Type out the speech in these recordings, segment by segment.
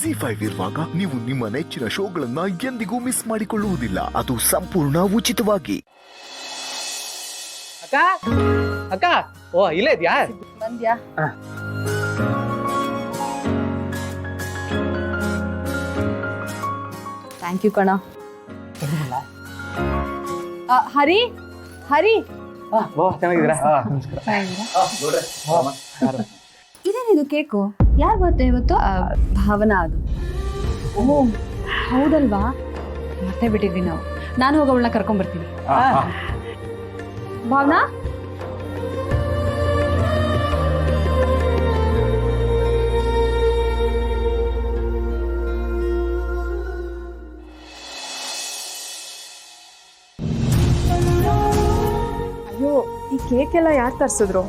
ಜಿ5 ಇರುವಾಗ ನೀವು ನಿಮ್ಮ ನೆಚ್ಚಿನ ಶೋಗಳನ್ನ ಎಂದಿಗೂ ಮಿಸ್ ಮಾಡಿಕೊಳ್ಳುವುದಿಲ್ಲ. ಅದು ಸಂಪೂರ್ಣ ಉಚಿತವಾಗಿ. ಅಕ್ಕ ಅಕ್ಕ, ಓ ಇಲ್ಲೇ ಇದ್ಯಾ? ಬಂದ್ಯಾ? ಥ್ಯಾಂಕ್ ಯು ಕಣ. ಹರಿ ಹರಿ, ಚೆನ್ನಾಗಿದ್ದೀರಾ? ಇದೇನಿದು ಕೇಕು? ಯಾರು ಬರ್ತೆ ಇವತ್ತು? ಭಾವನಾ ಅದು. ಓ ಹೌದಲ್ವಾ, ಮತ್ತೆ ಬಿಟ್ಟಿದ್ವಿ ನಾವು. ನಾನು ಹೋಗಿ ಅವಳನ್ನ ಕರ್ಕೊಂಡ್ ಬರ್ತೀನಿ. ಭಾವನಾ, ಅಯ್ಯೋ, ಈ ಕೇಕ್ ಎಲ್ಲ ಯಾರು ತರ್ಸಿದ್ರು?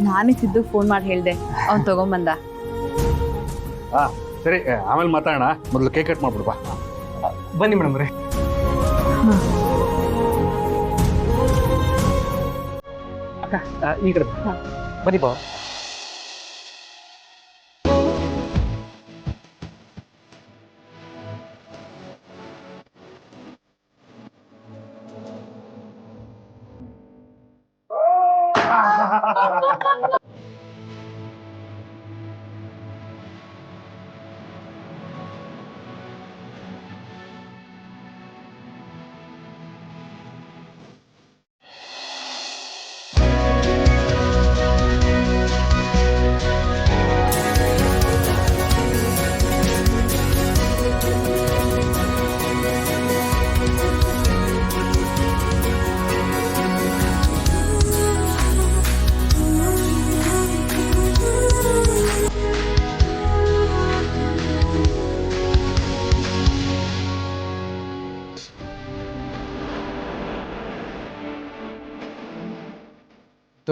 ನಾನೇ ಸಿದ್ದು ಫೋನ್ ಮಾಡಿ ಹೇಳ್ದೆ, ಅವ್ನು ತಗೊಂಬಂದ. ಸರಿ, ಆಮೇಲೆ ಮಾತಾಡೋಣ. ಮೊದಲು ಕೇಕ್ ಕಟ್ ಮಾಡ್ಬಿಡ್ಬಾ. ಬನ್ನಿ ಮೇಡಮ್ ರೇ. ಅಕ್ಕ ಈ ಕಡೆ ಬನ್ನಿ ಬಾ.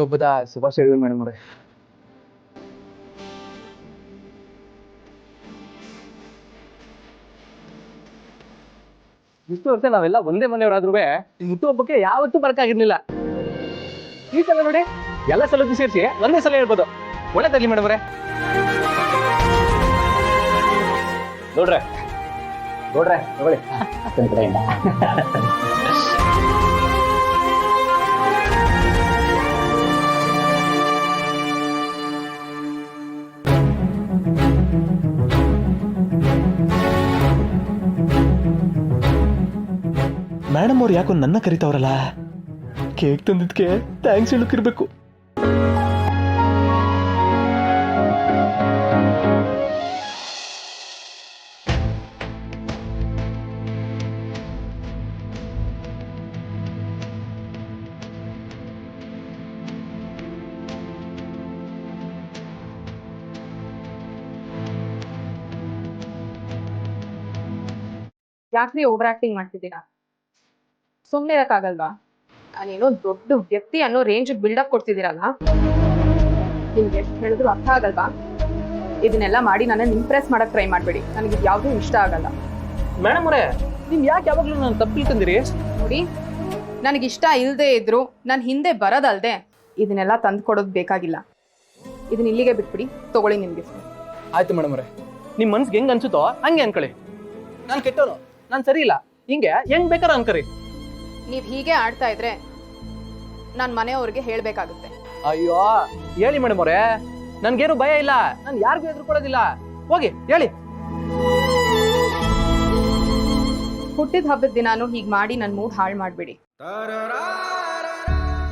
ಹಬ್ಬದ ಶುಭಾಶಯಗಳು ಮೇಡಮ್ ಅವರೇ. ಇಷ್ಟು ವರ್ಷ ನಾವೆಲ್ಲ ಒಂದೇ ಮನೆಯವರಾದ್ರೂ ಹುಟ್ಟು ಹಬ್ಬಕ್ಕೆ ಯಾವತ್ತೂ ಬರಕಾಗಿರ್ಲಿಲ್ಲ. ಈ ಸಲ ನೋಡಿ, ಎಲ್ಲ ಸಲದ್ದು ಸೇರಿಸಿ ಒಂದೇ ಸಲ ಹೇಳ್ಬೋದು. ಒಳ್ಳೆದಾಗ್ಲಿ ಮೇಡಮ್ ಅವರೇ. ನೋಡ್ರೆ ನೋಡ್ರೆ ತಗೊಳ್ಳಿ. ಮೇಡಮ್ ಅವ್ರು ಯಾಕೋ ನನ್ನ ಕರಿತಾವ್ರಲ್ಲ? Cake ತಂದಿದ್ಕೆ thanks ಹೇಳಕ್ಕಿರ್ಬೇಕು. ಯಾಕ್ರಿ ಓವರ್ ಆಕ್ಟಿಂಗ್ ಮಾಡ್ತಿದ್ದೀರಾ? ಸುಮ್ಮನೆ ಇರಕ್ಕಾಗಲ್ವಾ? ನಾನೇನೋ ದೊಡ್ಡ ವ್ಯಕ್ತಿ ಅನ್ನೋ ರೇಂಜ್ ಬಿಲ್ಡಪ್ ಕೊಡ್ತಿದ್ದೀರಲ್ಲ, ನಿಮ್ಗೆ ಎಷ್ಟು ಹೇಳಿದ್ರು ಅರ್ಥ ಆಗಲ್ವಾ? ಇದನ್ನೆಲ್ಲ ಮಾಡಿ ನನ್ನನ್ನು ಇಂಪ್ರೆಸ್ ಮಾಡಕ್ ಟ್ರೈ ಮಾಡ್ಬೇಡಿ. ನನಗೆ ಯಾವ್ದೂ ಇಷ್ಟ ಆಗಲ್ಲ. ಮೇಡಮ್ ಅವರೇ, ನಿಮ್ ಯಾಕೆ ಯಾವಾಗ್ಲೂ ನಾನು ತಪ್ಪು ತಿಳ್ಕೊಂಡಿರಿ? ನೋಡಿ, ನನಗಿಷ್ಟ ಇಲ್ಲದೆ ಇದ್ರು ನನ್ನ ಹಿಂದೆ ಬರೋದಲ್ದೆ ಇದನ್ನೆಲ್ಲ ತಂದು ಕೊಡೋದು ಬೇಕಾಗಿಲ್ಲ. ಇದನ್ನ ಇಲ್ಲಿಗೆ ಬಿಟ್ಬಿಡಿ, ತಗೊಳ್ಳಿ ನಿಮ್ಗೆ. ಆಯ್ತು ಮೇಡಮ್ ಅವರೇ, ನಿಮ್ ಮನ್ಸಿಗೆ ಹೆಂಗ್ ಅನ್ಸುತ್ತೋ ಹಂಗೆ ಅನ್ಕೊಳ್ಳಿ. ನಾನು ಕೆಟ್ಟವನು, ನಾನು ಸರಿ ಇಲ್ಲ, ಹಿಂಗೆ ಹೆಂಗ್ ಬೇಕಾರ ಅನ್ಕರಿ. ನೀವ್ ಹೀಗೆ ಆಡ್ತಾ ಇದ್ರೆ ನಾನ್ ಮನೆಯವ್ರಿಗೆ ಹೇಳ್ಬೇಕಾಗುತ್ತೆ. ಅಯ್ಯೋ ಹೇಳಿ ಮೇಡಮ್ ಅವರೇ, ನನ್ಗೇನು ಭಯ ಇಲ್ಲ, ನಾನು ಯಾರಿಗೂ ಎದುರ್ಕೊಳ್ಳೋದಿಲ್ಲ. ಹೋಗಿ ಹೇಳಿ. ಹುಟ್ಟಿದ ಹಬ್ಬದ ದಿನಾನು ಹೀಗ್ ಮಾಡಿ ನನ್ ಮೂಡ್ ಹಾಳು ಮಾಡ್ಬೇಡಿ.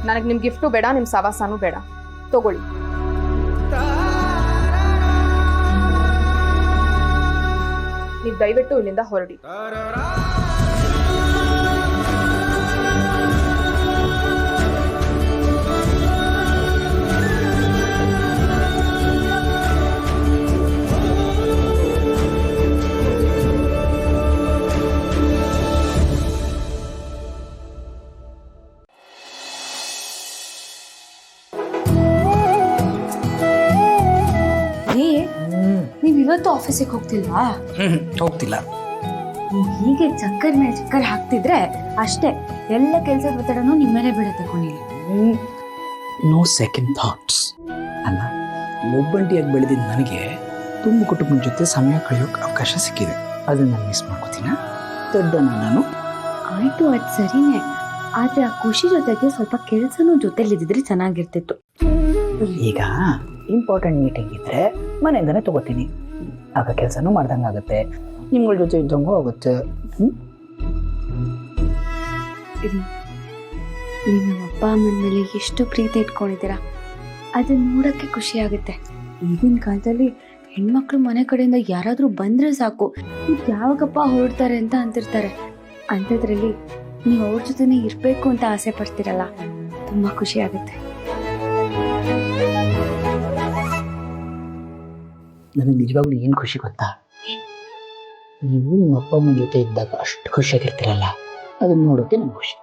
ನನಗ್ ನಿಮ್ ಗಿಫ್ಟು ಬೇಡ, ನಿಮ್ ಸವಾಸನೂ ಬೇಡ. ತಗೊಳ್ಳಿ. ನೀವ್ ದಯವಿಟ್ಟು ಇಲ್ಲಿಂದ ಹೊರಡಿ. ನೀವ್ ಇವತ್ತು ಆಫೀಸಿಗೆ ಹೋಗ್ತಿಲ್ವಾ? ಹೋಗ್ತಿಲ್ಲ. ಹೀಗೆ ಚಕ್ಕರ್ ಮೇಲೆ ಚಕ್ಕರ್ ಹಾಕ್ತಿದ್ರೆ ಅಷ್ಟೇ, ಎಲ್ಲ ಕೆಲಸದ ಒತ್ತಡನೂ ನಿಮ್ಮೇಲೆ ಬೀಳುತ್ತೆ ಕೊನೆಗೆ. ನೋ ಸೆಕೆಂಡ್ ಥಾಟ್ಸ್ ಅಲ್ಲ. ಒಬ್ಬಂಟಿಯಾಗಿ ಬೆಳೆದಿದ್ದ ನನಗೆ ತುಂಬ ಕುಟುಂಬದ ಜೊತೆ ಸಮಯ ಕಳೆಯೋಕೆ ಅವಕಾಶ ಸಿಕ್ಕಿದೆ. ಅದನ್ನ ನಾನು ಮಿಸ್ ಮಾಡ್ಕೋತೀನ? ದೊಡ್ಡನ ನಾನು. ಆಯ್ತು ಅದು ಸರಿನೇ, ಆದ್ರೆ ಆ ಖುಷಿ ಜೊತೆಗೆ ಸ್ವಲ್ಪ ಕೆಲಸನೂ ಜೊತೆಲಿದ್ದಿದ್ರೆ ಚೆನ್ನಾಗಿರ್ತಿತ್ತು. ಈಗ ಇಂಪಾರ್ಟೆಂಟ್ ಮೀಟಿಂಗ್ ಇದ್ರೆ ಮನೆಯಿಂದನೇ ತಗೋತೀನಿ, ಆಗ ಕೆಲಸನೂ ಮಾಡ್ದಂಗಾಗುತ್ತೆ, ನಿಮ್ಗಳ ಜೊತೆ ಇದ್ದಂಗೂ ಆಗುತ್ತೆ. ನೀವು ನಮ್ಮ ಅಪ್ಪ ಅಮ್ಮನ ಮೇಲೆ ಎಷ್ಟು ಪ್ರೀತಿ ಇಟ್ಕೊಂಡಿದ್ದೀರಾ, ಅದನ್ನ ನೋಡೋಕ್ಕೆ ಖುಷಿ ಆಗುತ್ತೆ. ಈಗಿನ ಕಾಲದಲ್ಲಿ ಹೆಣ್ಮಕ್ಳು ಮನೆ ಕಡೆಯಿಂದ ಯಾರಾದರೂ ಬಂದರೆ ಸಾಕು, ಯಾವಾಗಪ್ಪ ಹೊರಡ್ತಾರೆ ಅಂತ ಅಂತಿರ್ತಾರೆ. ಅಂಥದ್ರಲ್ಲಿ ನೀವು ಅವ್ರ ಜೊತೆನೇ ಇರಬೇಕು ಅಂತ ಆಸೆ ಪಡ್ತೀರಲ್ಲ, ತುಂಬ ಖುಷಿ ಆಗುತ್ತೆ. ನನಗೆ ನಿಜವಾಗ್ಲೂ ಏನು ಖುಷಿ ಗೊತ್ತಾ? ನೀವು ನಿಮ್ಮ ಅಪ್ಪ ಅಮ್ಮನ ಜೊತೆ ಇದ್ದಾಗ ಅಷ್ಟು ಖುಷಿಯಾಗಿರ್ತೀರಲ್ಲ, ಅದನ್ನ ನೋಡೋಕೆ ನಂಗೆ ಖುಷಿ.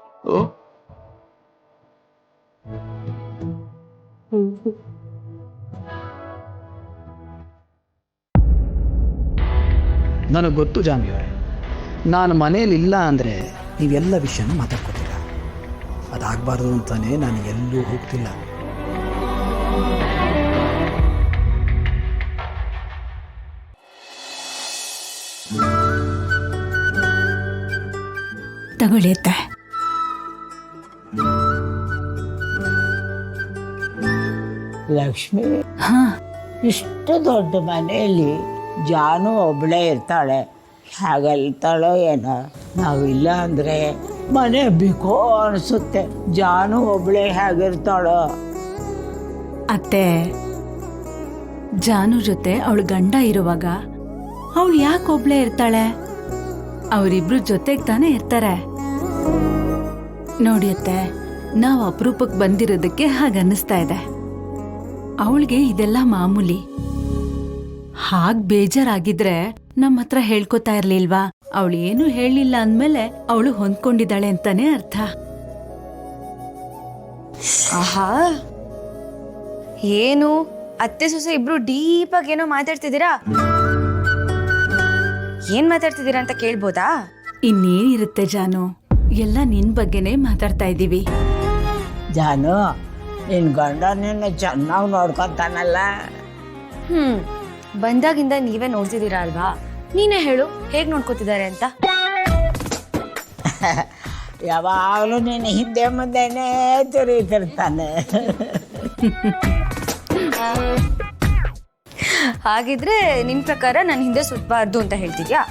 ನನಗೆ ಗೊತ್ತು ಜಾಮಿಯವರೇ, ನಾನು ಮನೇಲಿ ಇಲ್ಲ ಅಂದರೆ ನೀವೆಲ್ಲ ವಿಷಯನೂ ಮಾತಾಡ್ಕೋತೀರ. ಅದಾಗಬಾರ್ದು ಅಂತಾನೆ ನಾನು ಎಲ್ಲೂ ಹೋಗ್ತಿಲ್ಲ. ತಗೊಳ್ಳಿಯತ್ತೆ. ಲಕ್ಷ್ಮಿ, ಇಷ್ಟು ದೊಡ್ಡ ಮನೆಯಲ್ಲಿ ಜಾನು ಒಬ್ಬಳೇ ಇರ್ತಾಳೆ, ಹೇಗಲ್ತಾಳೋ ಏನೋ. ನಾವಿಲ್ಲ ಅಂದರೆ ಮನೆ ಬೇಕೋ ಅನಿಸುತ್ತೆ. ಜಾನು ಒಬ್ಬಳೇ ಹೇಗಿರ್ತಾಳೋ. ಅತ್ತೆ, ಜಾನು ಜೊತೆ ಅವಳು ಗಂಡ ಇರುವಾಗ ಅವಳು ಯಾಕೆ ಒಬ್ಳೇ ಇರ್ತಾಳೆ? ಅವರಿಬ್ರು ಜೊತೆಗೆ ತಾನೇ ಇರ್ತಾರೆ. ನೋಡಿ ಅತ್ತೆ, ನಾವು ಅಪರೂಪಕ್ಕೆ ಬಂದಿರೋದಕ್ಕೆ ಹಾಗನ್ನಿಸ್ತಾ ಇದೆ. ಅವಳಿಗೆ ಇದೆಲ್ಲ ಮಾಮೂಲಿ. ಹಾಗ್ ಬೇಜಾರಾಗಿದ್ರೆ ನಮ್ಮ ಹತ್ರ ಹೇಳ್ಕೊತಾ ಇರ್ಲಿಲ್ವಾ? ಅವಳು ಏನು ಹೇಳಿಲ್ಲ ಅಂದ್ಮೇಲೆ ಅವಳು ಹೊಂದ್ಕೊಂಡಿದ್ದಾಳೆ ಅಂತಾನೆ ಅರ್ಥ. ಆಹಾ, ಏನು ಅತ್ತೆ ಸೊಸೆ ಇಬ್ರು ಡೀಪ್ ಆಗಿ ಏನೋ ಮಾತಾಡ್ತಿದ್ದೀರಾ? ಏನ್ ಮಾತಾಡ್ತಿದ್ದೀರಾ ಅಂತ ಕೇಳ್ಬೋದಾ? ಇನ್ನೇನಿರುತ್ತೆ ಜಾನು, ಎಲ್ಲ ನಿನ್ ಬಗ್ಗೆನೇ ಮಾತಾಡ್ತಾ ಇದ್ದೀವಿ. ಜಾನು, ನಿನ್ನ ಗಂಡ ನಿನ್ನ ಚೆನ್ನಾಗಿ ನೋಡ್ಕೊತಾನಲ್ಲ. ಬಂದಾಗಿಂದ ನೀವೇ ನೋಡ್ತಿದ್ದೀರಾ ಅಲ್ವಾ? ನೀನೇ ಹೇಳು, ಹೇಗ್ ನೋಡ್ಕೊತಿದ್ದಾರೆ ಅಂತ. ಯಾವಾಗಲೂ ನಿನ್ನ ಹಿಂದೆ ಮುಂದೆನೇ ತಿರುಗಿತಿರ್ತಾನೆ. ಹಾಗಿದ್ರೆ ನಿನ್ ಪ್ರಕಾರ ನಾನು ಹಿಂದೆ ಸುತ್ತಬಾರ್ದು ಅಂತ ಹೇಳ್ತಿದ್ಯಾ?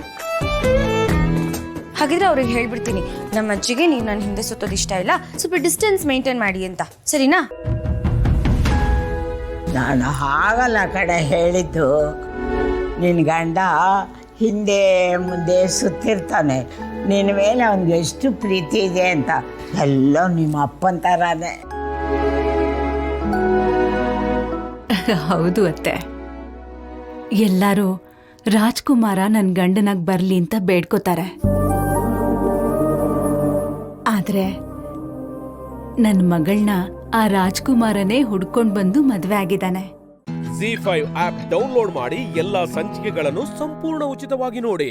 ಹಾಗಿದ್ರೆ ಅವ್ರಿಗೆ ಹೇಳ್ಬಿಡ್ತೀನಿ, ನಮ್ಮ ಅಜ್ಜಿಗೆ ನೀವು ನನ್ನ ಹಿಂದೆ ಸುತ್ತೋದು ಇಷ್ಟ ಇಲ್ಲ, ಸ್ವಲ್ಪ ಡಿಸ್ಟೆನ್ಸ್ ಮೇಂಟೈನ್ ಮಾಡಿ ಅಂತ. ಸರಿನಾ? ನಾನು ಹಾಗಲ್ಲ ಕಡೆ ಹೇಳಿದ್ದು. ನಿನ್ನ ಗಂಡ ಹಿಂದೆ ಮುಂದೆ ಸುತ್ತಿರ್ತಾನೆ, ನಿನ್ನ ಮೇಲೆ ಅವನಿಗೆ ಎಷ್ಟು ಪ್ರೀತಿ ಇದೆ ಅಂತ. ಎಲ್ಲ ನಿಮ್ಮ ಅಪ್ಪನ ಥರಾನೇ. ಹೌದು ಅತ್ತೆ, ಎಲ್ಲರೂ ರಾಜ್ಕುಮಾರ ನನ್ನ ಗಂಡನಾಗ್ ಬರ್ಲಿ ಅಂತ ಬೇಡ್ಕೋತಾರೆ. ಆದ್ರೆ ನನ್ನ ಮಗಳನ್ನ ಆ ರಾಜ್ಕುಮಾರನೇ ಹುಡ್ಕೊಂಡ್ ಬಂದು ಮದ್ವೆ ಆಗಿದ್ದಾನೆ. ZEE5 ಆಪ್ ಡೌನ್ಲೋಡ್ ಮಾಡಿ ಎಲ್ಲಾ ಸಂಚಿಕೆಗಳನ್ನು ಸಂಪೂರ್ಣ ಉಚಿತವಾಗಿ ನೋಡಿ.